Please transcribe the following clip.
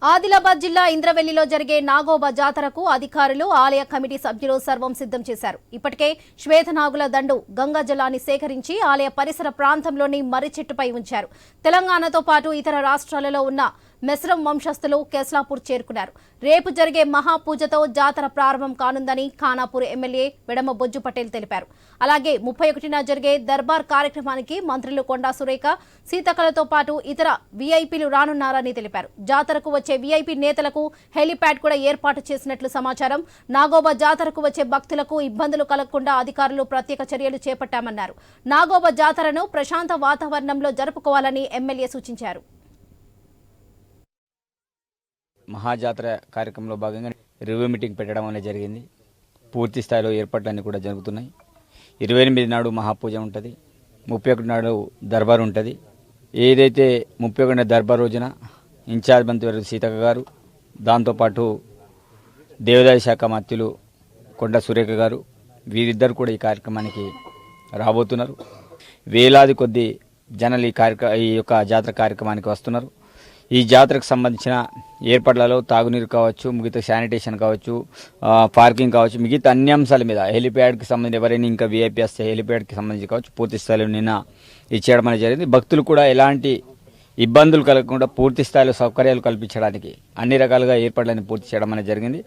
ఆదిలాబాద్ జిల్లా ఇంద్రవెల్లిలో జరిగే నాగోబా జాతరకు అధికారులు ఆలయ కమిటీ సభ్యులు సర్వం సిద్ధం చేశారు. ఇప్పటికే శ్వేతనాగుల దండు గంగా జలాన్ని సేకరించి ఆలయ పరిసర ప్రాంతంలోని మర్రి చెట్టుపై ఉంచారు. తెలంగాణతో పాటు ఇతర రాష్ట్రాలలో ఉన్న మెస్రం వంశస్థులు కేస్లాపూర్ చేరుకున్నారు. రేపు జరిగే మహాపూజతో జాతర ప్రారంభం కానుందని ఖానాపూర్ ఎమ్మెల్యే వెడమ బొజ్జు పటేల్ తెలిపారు. అలాగే 31న జరిగే దర్బార్ కార్యక్రమానికి మంత్రులు కొండా సురేఖ, సీతక్కలతో పాటు ఇతర వీఐపీలు రానున్నారని తెలిపారు. జాతరకు వచ్చే వీఐపీ నేతలకు హెలీప్యాడ్ కూడా ఏర్పాటు చేసినట్లు సమాచారం. నాగోబా జాతరకు వచ్చే భక్తులకు ఇబ్బందులు కలగకుండా అధికారులు ప్రత్యేక చర్యలు చేపట్టామన్నారు. నాగోబా జాతరను ప్రశాంత వాతావరణంలో జరుపుకోవాలని ఎమ్మెల్యే సూచించారు. మహాజాతర కార్యక్రమంలో భాగంగా రివ్యూ మీటింగ్ పెట్టడం అనేది జరిగింది. పూర్తి స్థాయిలో ఏర్పాట్లన్నీ కూడా జరుగుతున్నాయి. 28 నాడు మహాపూజ ఉంటుంది, 31 నాడు దర్బార్ ఉంటుంది. ఏదైతే 31 దర్బార్ రోజున ఇన్ఛార్జ్ మంత్రి సీతక్క గారు, దాంతోపాటు దేవాదాయ శాఖ మంత్రులు కొండ సురేఖ గారు, వీరిద్దరు కూడా ఈ కార్యక్రమానికి రాబోతున్నారు. వేలాది కొద్ది జనాలు ఈ యొక్క జాతర కార్యక్రమానికి వస్తున్నారు. ఈ జాతరకు సంబంధించిన ఏర్పాట్లలో తాగునీరు కావచ్చు, మిగతా శానిటేషన్ కావచ్చు, పార్కింగ్ కావచ్చు, మిగతా అన్ని అంశాల మీద హెలిప్యాడ్కి సంబంధించి ఎవరైనా ఇంకా వీఐపీ వస్తే హెలిప్యాడ్కి సంబంధించి కావచ్చు పూర్తి స్థాయిలో నిన్న ఇచ్చేయడం అనేది జరిగింది. భక్తులు కూడా ఎలాంటి ఇబ్బందులు కలగకుండా పూర్తి స్థాయిలో సౌకర్యాలు కల్పించడానికి అన్ని రకాలుగా ఏర్పాట్లను పూర్తి చేయడం అనేది జరిగింది.